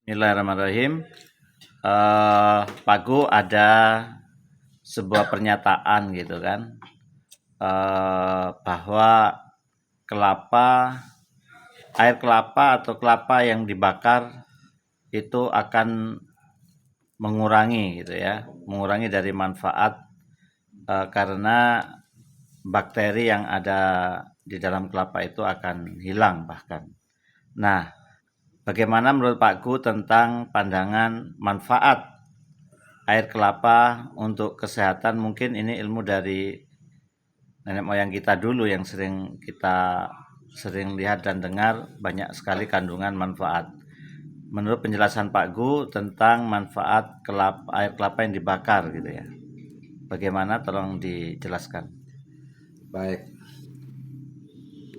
Bismillahirrahmanirrahim. Pak Gu ada sebuah pernyataan gitu kan, bahwa air kelapa atau kelapa yang dibakar itu akan mengurangi gitu ya, mengurangi dari manfaat karena bakteri yang ada di dalam kelapa itu akan hilang bahkan. Nah, bagaimana menurut Pak Gu tentang pandangan manfaat air kelapa untuk kesehatan? Mungkin ini ilmu dari nenek moyang kita dulu yang kita sering lihat dan dengar banyak sekali kandungan manfaat. Menurut penjelasan Pak Gu tentang manfaat air kelapa yang dibakar gitu ya, bagaimana, tolong dijelaskan. Baik.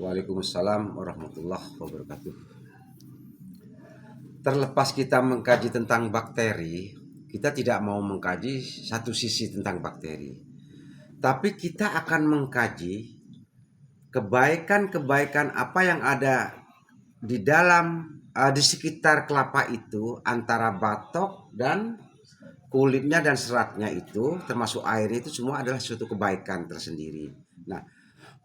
Waalaikumsalam warahmatullahi wabarakatuh. Terlepas kita mengkaji tentang bakteri, kita tidak mau mengkaji satu sisi tentang bakteri, tapi kita akan mengkaji kebaikan-kebaikan apa yang ada di dalam di sekitar kelapa itu, antara batok dan kulitnya dan seratnya itu, termasuk air itu, semua adalah suatu kebaikan tersendiri. Nah,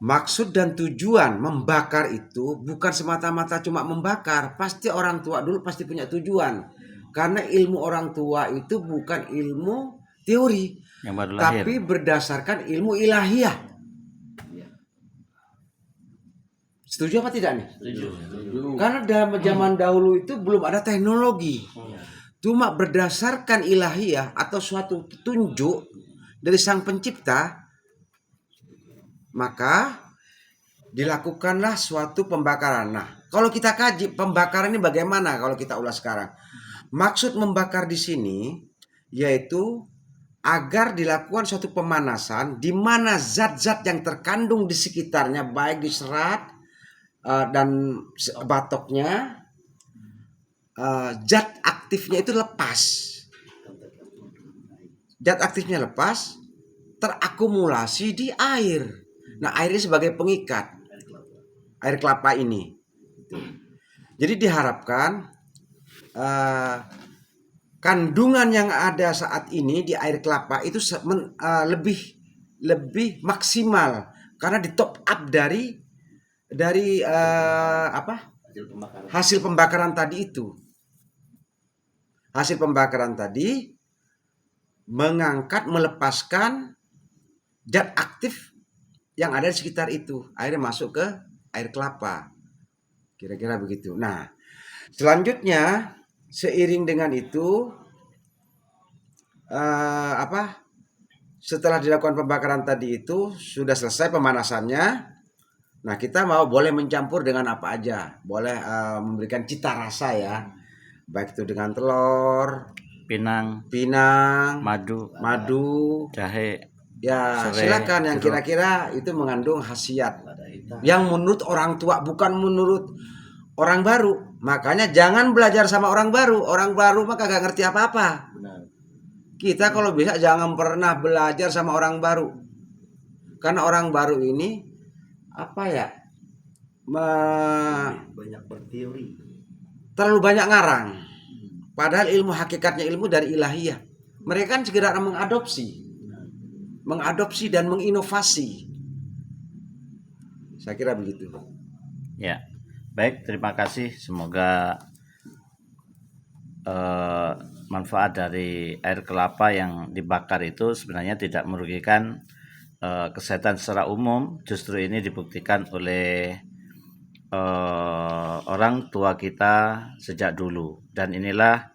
maksud dan tujuan membakar itu bukan semata-mata cuma membakar. Pasti orang tua dulu pasti punya tujuan. Karena ilmu orang tua itu bukan ilmu teori, Yang baru lahir. tapi berdasarkan ilmu ilahiyah. Setuju apa tidak nih? Setuju. Karena dalam zaman dahulu itu belum ada teknologi. Cuma berdasarkan ilahiyah atau suatu petunjuk dari Sang Pencipta, maka dilakukanlah suatu pembakaran. Nah, kalau kita kaji pembakaran ini bagaimana, kalau kita ulas sekarang. Maksud membakar di sini yaitu agar dilakukan suatu pemanasan di mana zat-zat yang terkandung di sekitarnya, baik di serat dan batoknya, zat aktifnya itu lepas. Zat aktifnya lepas, terakumulasi di air. Nah, airnya sebagai pengikat, air kelapa ini. Jadi diharapkan kandungan yang ada saat ini di air kelapa itu lebih maksimal karena di top up dari hasil pembakaran tadi itu. Hasil pembakaran tadi melepaskan zat aktif yang ada di sekitar itu. Airnya masuk ke air kelapa. Kira-kira begitu. Nah, selanjutnya seiring dengan itu setelah dilakukan pembakaran tadi itu sudah selesai pemanasannya. Nah, kita boleh mencampur dengan apa aja. Boleh memberikan cita rasa ya. Baik itu dengan telur, Pinang, madu, jahe. Ya, serai, silakan yang jeruk. kira-kira itu mengandung khasiat yang menurut orang tua, bukan menurut orang baru. Makanya jangan belajar sama orang baru. Orang baru mah kagak ngerti apa-apa. Kita kalau bisa jangan pernah belajar sama orang baru. Karena orang baru ini banyak berteori, terlalu banyak ngarang. Padahal ilmu hakikatnya ilmu dari ilahiyah. Mereka kan segera mengadopsi dan menginovasi. Saya kira begitu. Ya, baik, terima kasih. Semoga manfaat dari air kelapa yang dibakar itu sebenarnya tidak merugikan kesehatan secara umum. Justru ini dibuktikan oleh orang tua kita sejak dulu, dan inilah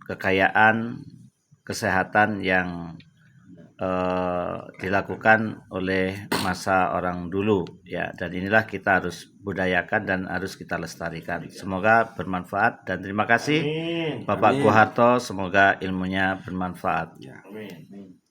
kekayaan kesehatan yang dilakukan oleh masa orang dulu ya, dan inilah kita harus budayakan dan harus kita lestarikan. Semoga bermanfaat dan terima kasih. Bapak Gu Harto, semoga ilmunya bermanfaat. Ya. Amin.